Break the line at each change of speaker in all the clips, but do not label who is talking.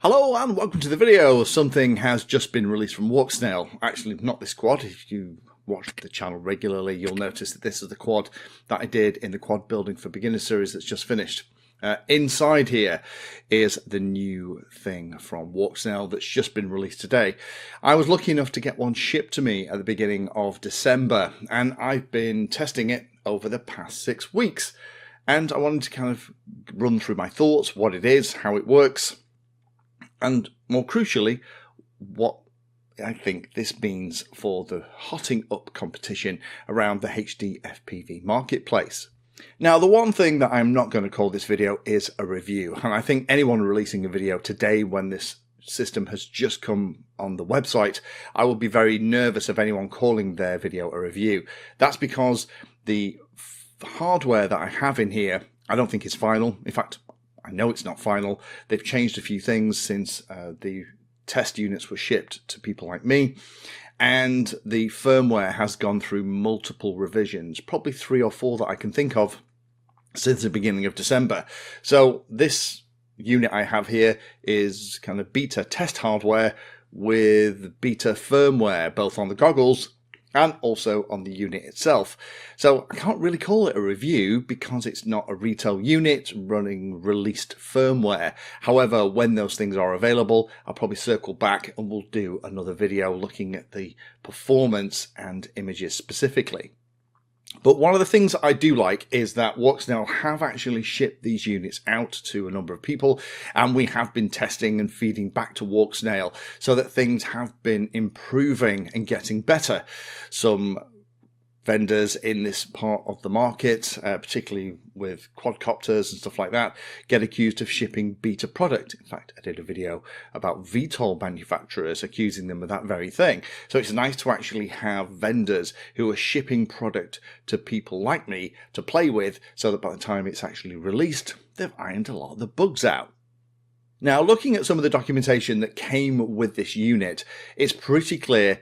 Hello and welcome to the video. Something has just been released from Walksnail. Actually, not this quad. If you watch the channel regularly, you'll notice that this is the quad that I did in the Quad Building for Beginners series that's just finished. Inside here is the new thing from Walksnail that's just been released today. I was lucky enough to get one shipped to me at the beginning of December, and I've been testing it over the past 6 weeks. And I wanted to kind of run through my thoughts, what it is, how it works, and more crucially, what I think this means for the hotting up competition around the HD FPV marketplace. Now, the one thing that I'm not going to call this video is a review, and I think anyone releasing a video today when this system has just come on the website, I will be very nervous of anyone calling their video a review. That's because the hardware that I have in here, I don't think is final. In fact, I know it's not final. They've changed a few things since the test units were shipped to people like me, and the firmware has gone through multiple revisions, probably 3 or 4 that I can think of since the beginning of December. So this unit I have here is kind of beta test hardware with beta firmware, both on the goggles and also on the unit itself. So I can't really call it a review because it's not a retail unit running released firmware. However, when those things are available, I'll probably circle back and we'll do another video looking at the performance and images specifically. But one of the things I do like is that Walksnail have actually shipped these units out to a number of people, and we have been testing and feeding back to Walksnail so that things have been improving and getting better. Some vendors in this part of the market, particularly with quadcopters and stuff like that, get accused of shipping beta product. In fact, I did a video about VTOL manufacturers accusing them of that very thing. So it's nice to actually have vendors who are shipping product to people like me to play with, so that by the time it's actually released, they've ironed a lot of the bugs out. Now, looking at some of the documentation that came with this unit, it's pretty clear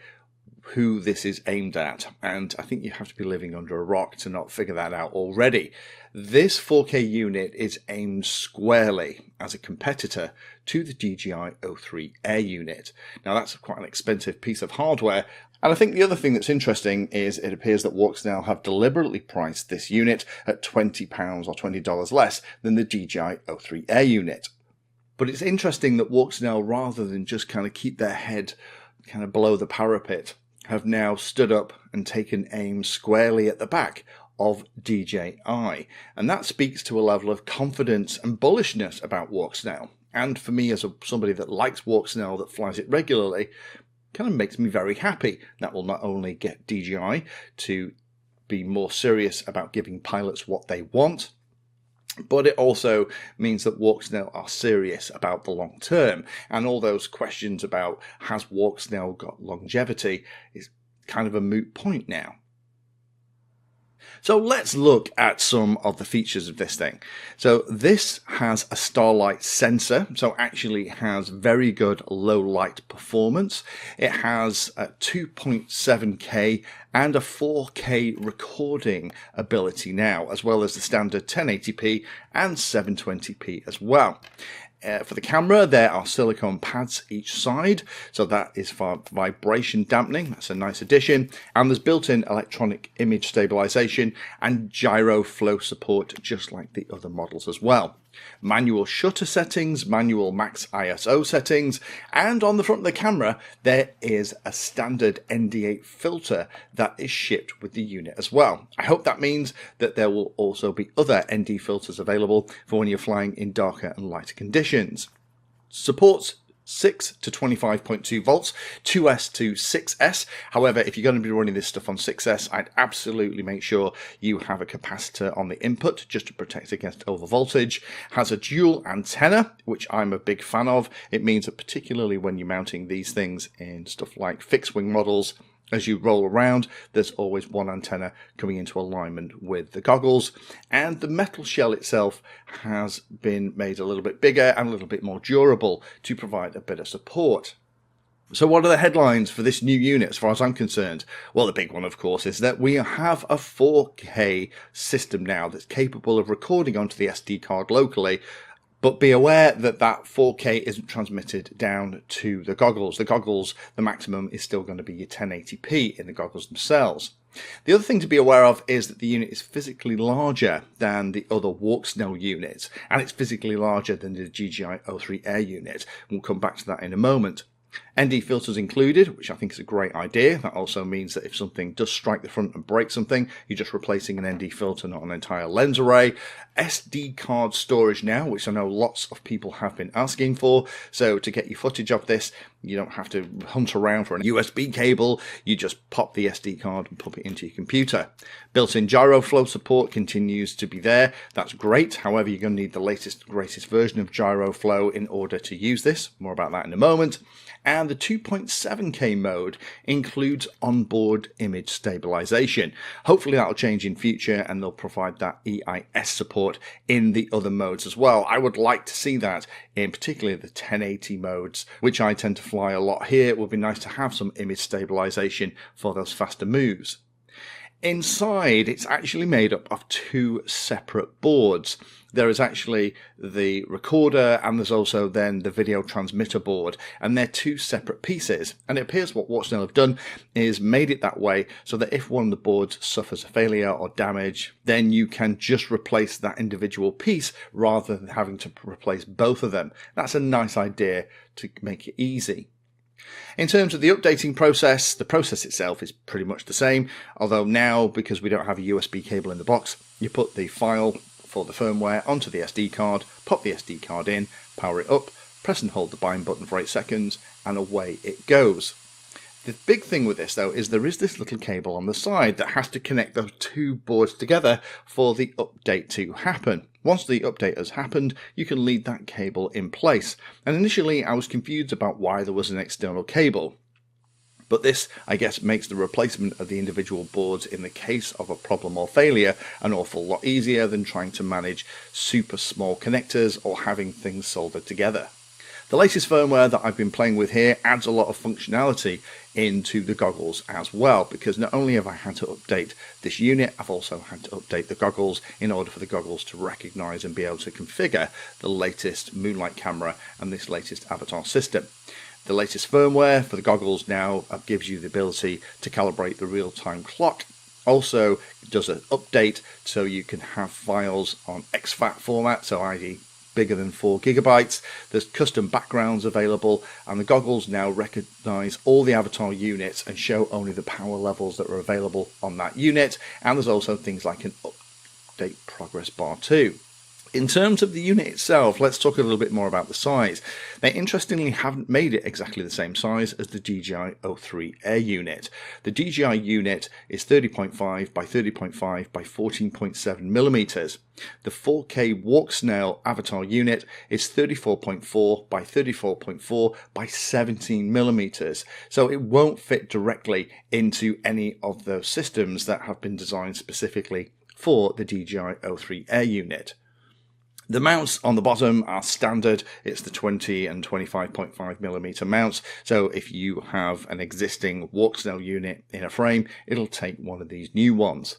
who this is aimed at, and I think you have to be living under a rock to not figure that out already. This 4K unit is aimed squarely as a competitor to the DJI O3 Air unit. Now, that's quite an expensive piece of hardware, and I think the other thing that's interesting is it appears that Walksnail have deliberately priced this unit at £20 or $20 less than the DJI O3 Air unit. But it's interesting that Walksnail, rather than just kind of keep their head kind of below the parapet, have now stood up and taken aim squarely at the back of DJI. And that speaks to a level of confidence and bullishness about Walksnail. And for me, as somebody that likes Walksnail, that flies it regularly, kind of makes me very happy. That will not only get DJI to be more serious about giving pilots what they want, but it also means that Walksnail are serious about the long term, and all those questions about has Walksnail got longevity is kind of a moot point now. So let's look at some of the features of this thing. So this has a starlight sensor, so actually has very good low light performance. It has a 2.7K and a 4K recording ability now, as well as the standard 1080p and 720p as well. For the camera, there are silicone pads each side, so that is for vibration dampening. That's a nice addition. And there's built-in electronic image stabilization and gyro flow support, just like the other models as well. Manual shutter settings, manual max ISO settings, and on the front of the camera, there is a standard ND8 filter that is shipped with the unit as well. I hope that means that there will also be other ND filters available for when you're flying in darker and lighter conditions. Supports 6 to 25.2 volts, 2S to 6S. However, if you're going to be running this stuff on 6S, I'd absolutely make sure you have a capacitor on the input just to protect against overvoltage. Has a dual antenna, which I'm a big fan of. It means that particularly when you're mounting these things in stuff like fixed wing models, as you roll around, there's always one antenna coming into alignment with the goggles, and the metal shell itself has been made a little bit bigger and a little bit more durable to provide a bit of support. So what are the headlines for this new unit as far as I'm concerned? Well, the big one, of course, is that we have a 4K system now that's capable of recording onto the SD card locally But be aware that that 4K isn't transmitted down to the goggles. The goggles, the maximum is still going to be your 1080p in the goggles themselves. The other thing to be aware of is that the unit is physically larger than the other Walksnail units, and it's physically larger than the DJI O3 Air unit. We'll come back to that in a moment. ND filters included, which I think is a great idea. That also means that if something does strike the front and break something, you're just replacing an ND filter, not an entire lens array. SD card storage now, which I know lots of people have been asking for. So to get your footage of this, you don't have to hunt around for a USB cable. You just pop the SD card and pop it into your computer. Built-in gyro flow support continues to be there. That's great. However, you're going to need the latest, greatest version of gyro flow in order to use this. More about that in a moment. And the 2.7K mode includes onboard image stabilization. Hopefully that'll change in future and they'll provide that EIS support in the other modes as well. I would like to see that in particularly the 1080 modes, which I tend to fly a lot here. It would be nice to have some image stabilization for those faster moves. Inside, it's actually made up of two separate boards. There is actually the recorder and there's also then the video transmitter board, and they're two separate pieces. And it appears what Walksnail have done is made it that way so that if one of the boards suffers a failure or damage, then you can just replace that individual piece rather than having to replace both of them. That's a nice idea to make it easy. In terms of the updating process, the process itself is pretty much the same, although now, because we don't have a USB cable in the box, you put the file for the firmware onto the SD card, pop the SD card in, power it up, press and hold the bind button for 8 seconds, and away it goes. The big thing with this though is there is this little cable on the side that has to connect those two boards together for the update to happen. Once the update has happened, you can leave that cable in place. And initially I was confused about why there was an external cable. But this, I guess, makes the replacement of the individual boards in the case of a problem or failure an awful lot easier than trying to manage super small connectors or having things soldered together. The latest firmware that I've been playing with here adds a lot of functionality into the goggles as well, because not only have I had to update this unit, I've also had to update the goggles in order for the goggles to recognize and be able to configure the latest Moonlight camera and this latest avatar system. The latest firmware for the goggles now gives you the ability to calibrate the real-time clock. Also does an update so you can have files on exFAT format, so i.e. bigger than 4 gigabytes. There's custom backgrounds available, and the goggles now recognize all the avatar units and show only the power levels that are available on that unit. And there's also things like an update progress bar too. In terms of the unit itself, let's talk a little bit more about the size. They interestingly haven't made it exactly the same size as the DJI O3 Air unit. The DJI unit is 30.5 by 30.5 by 14.7 millimeters. The 4K Walksnail Avatar unit is 34.4 by 34.4 by 17 millimeters. So it won't fit directly into any of those systems that have been designed specifically for the DJI O3 Air unit. The mounts on the bottom are standard. It's the 20 and 25.5 millimeter mounts. So if you have an existing Walksnail unit in a frame, it'll take one of these new ones.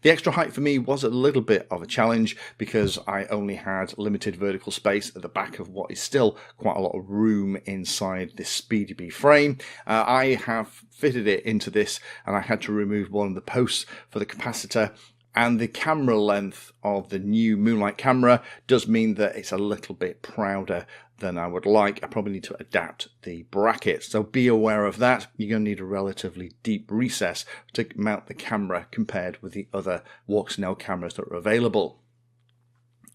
The extra height for me was a little bit of a challenge because I only had limited vertical space at the back of what is still quite a lot of room inside this SpeedyBee frame. I have fitted it into this and I had to remove one of the posts for the capacitor. And the camera length of the new Moonlight camera does mean that it's a little bit prouder than I would like. I probably need to adapt the bracket, so be aware of that. You're going to need a relatively deep recess to mount the camera compared with the other Walksnail cameras that are available.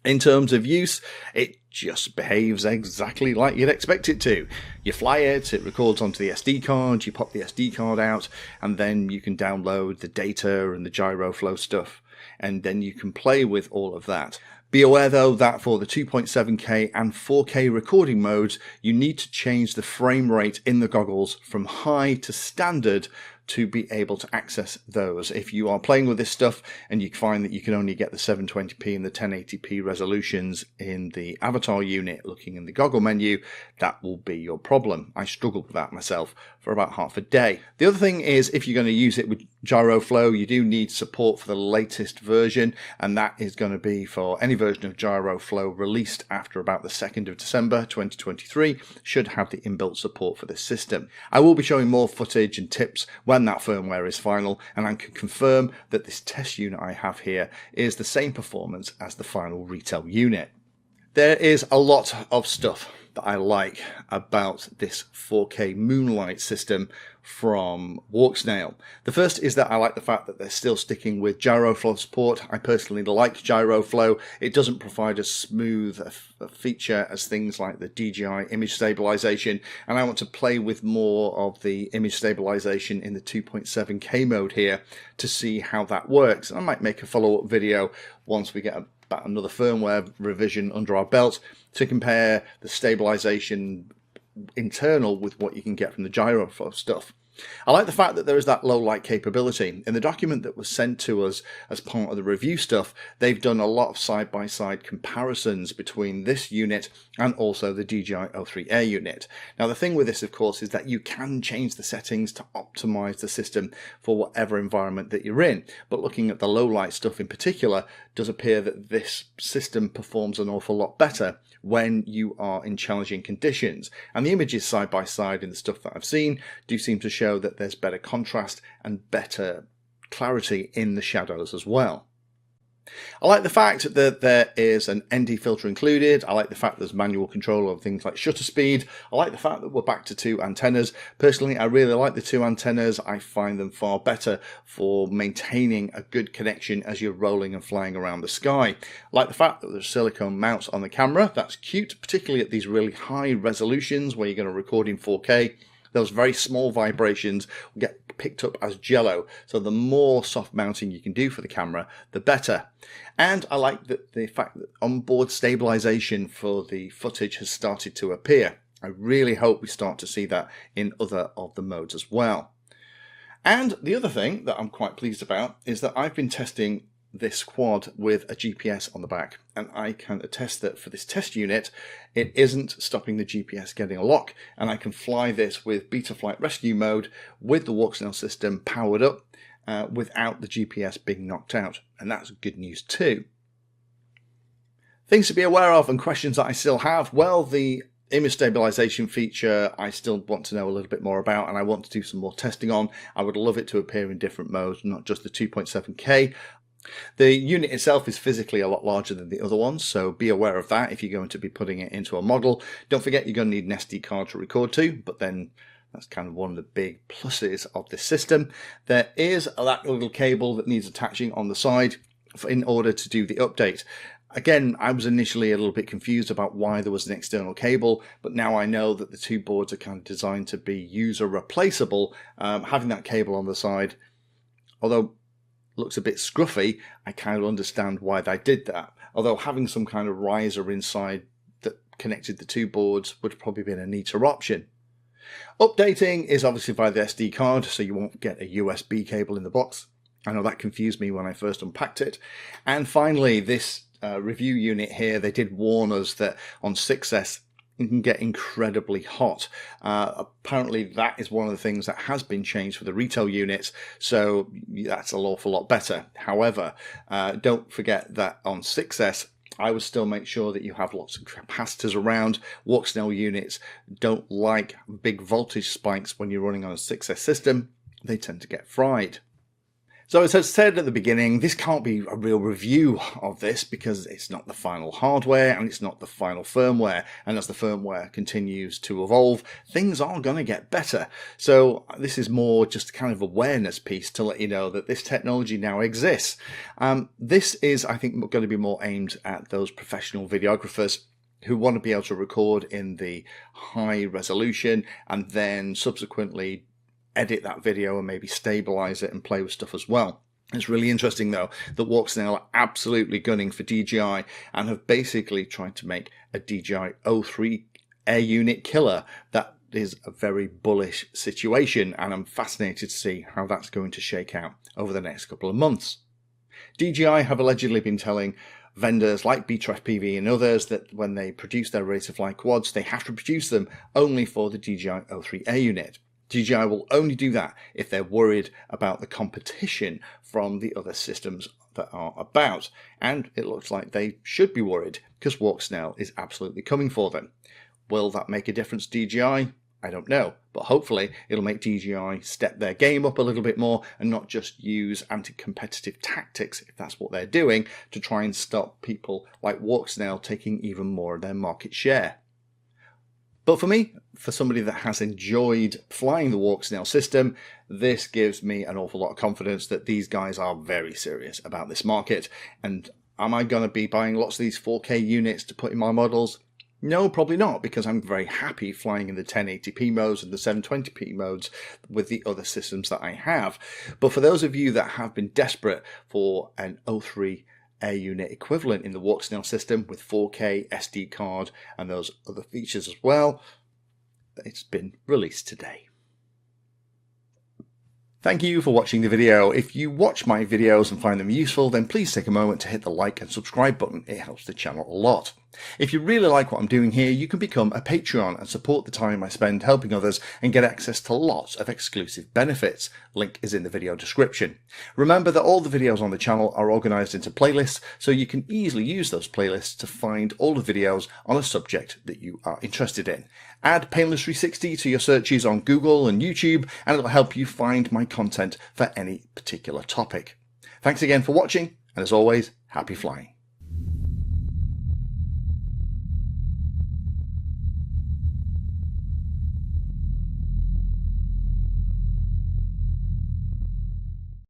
In terms of use, it just behaves exactly like you'd expect it to. You fly it, it records onto the SD card, you pop the SD card out, and then you can download the data and the gyro flow stuff, and then you can play with all of that. Be aware though that for the 2.7K and 4K recording modes, you need to change the frame rate in the goggles from high to standard to be able to access those. If you are playing with this stuff and you find that you can only get the 720p and the 1080p resolutions in the avatar unit looking in the goggle menu, that will be your problem. I struggled with that myself for about half a day. The other thing is, if you're going to use it with GyroFlow, you do need support for the latest version, and that is going to be for any version of GyroFlow released after about the 2nd of December 2023 should have the inbuilt support for this system. I will be showing more footage and tips when that firmware is final, and I can confirm that this test unit I have here is the same performance as the final retail unit. There is a lot of stuff that I like about this 4K Moonlight system from Walksnail. The first is that I like the fact that they're still sticking with GyroFlow support. I personally like GyroFlow. It doesn't provide as smooth a feature as things like the DJI image stabilization, and I want to play with more of the image stabilization in the 2.7K mode here to see how that works. I might make a follow-up video once we get about another firmware revision under our belt to compare the stabilization internal with what you can get from the GyroFlow stuff. I like the fact that there is that low light capability. In the document that was sent to us as part of the review stuff, they've done a lot of side-by-side comparisons between this unit and also the DJI O3 Air unit. Now the thing with this, of course, is that you can change the settings to optimize the system for whatever environment that you're in. But looking at the low light stuff in particular, it does appear that this system performs an awful lot better when you are in challenging conditions. And the images side by side in the stuff that I've seen do seem to show that there's better contrast and better clarity in the shadows as well. I like the fact that there is an ND filter included. I like the fact there's manual control of things like shutter speed. I like the fact that we're back to 2 antennas. Personally, I really like the 2 antennas. I find them far better for maintaining a good connection as you're rolling and flying around the sky. I like the fact that there's silicone mounts on the camera. That's cute, particularly at these really high resolutions where you're going to record in 4K. Those very small vibrations will get picked up as jello, so the more soft mounting you can do for the camera, the better. And I like the fact that onboard stabilization for the footage has started to appear. I really hope we start to see that in other of the modes as well. And the other thing that I'm quite pleased about is that I've been testing this quad with a GPS on the back, and I can attest that for this test unit it isn't stopping the GPS getting a lock, and I can fly this with Beta Flight Rescue mode with the Walksnail system powered up without the GPS being knocked out, and that's good news too. Things to be aware of and questions that I still have. Well, the image stabilization feature I still want to know a little bit more about, and I want to do some more testing on. I would love it to appear in different modes, not just the 2.7K. The unit itself is physically a lot larger than the other ones, so be aware of that if you're going to be putting it into a model. Don't forget you're going to need an SD card to record to, but then that's kind of one of the big pluses of this system. There is that little cable that needs attaching on the side in order to do the update. Again, I was initially a little bit confused about why there was an external cable, but now I know that the two boards are kind of designed to be user replaceable. Having that cable on the side, although looks a bit scruffy, I kind of understand why they did that. Although having some kind of riser inside that connected the two boards would have probably been a neater option. Updating is obviously via the SD card, so you won't get a USB cable in the box. I know that confused me when I first unpacked it. And finally, this review unit here, they did warn us that on 6S it can get incredibly hot. Apparently that is one of the things that has been changed for the retail units, so that's an awful lot better. However, don't forget that on 6S, I would still make sure that you have lots of capacitors around. Walksnail units don't like big voltage spikes when you're running on a 6S system. They tend to get fried. So as I said at the beginning, this can't be a real review of this because it's not the final hardware and it's not the final firmware. And as the firmware continues to evolve, things are going to get better. So this is more just kind of awareness piece to let you know that this technology now exists. This is, I think, going to be more aimed at those professional videographers who want to be able to record in the high resolution and then subsequently edit that video and maybe stabilize it and play with stuff as well. It's really interesting though that Walksnail are absolutely gunning for DJI and have basically tried to make a DJI O3 Air unit killer that is a very bullish situation, and I'm fascinated to see how that's going to shake out over the next couple of months. DJI have allegedly been telling vendors like BTRFPV and others that when they produce their ready-to-fly quads, they have to produce them only for the DJI O3 Air unit. DJI will only do that if they're worried about the competition from the other systems that are about, and it looks like they should be worried because Walksnail is absolutely coming for them. Will that make a difference to DJI? I don't know, but hopefully it'll make DJI step their game up a little bit more and not just use anti-competitive tactics, if that's what they're doing, to try and stop people like Walksnail taking even more of their market share. But for me, for somebody that has enjoyed flying the Walksnail system, this gives me an awful lot of confidence that these guys are very serious about this market. And am I going to be buying lots of these 4K units to put in my models? No, probably not, because I'm very happy flying in the 1080p modes and the 720p modes with the other systems that I have. But for those of you that have been desperate for an O3 Air unit equivalent in the Walksnail system with 4K SD card and those other features as well, it's been released today. Thank you for watching the video. If you watch my videos and find them useful, then please take a moment to hit the like and subscribe button. It helps the channel a lot. If you really like what I'm doing here, you can become a Patreon and support the time I spend helping others and get access to lots of exclusive benefits. Link is in the video description. Remember that all the videos on the channel are organized into playlists, so you can easily use those playlists to find all the videos on a subject that you are interested in. Add Painless 360 to your searches on Google and YouTube, and it'll help you find my content for any particular topic. Thanks again for watching, and as always, happy flying.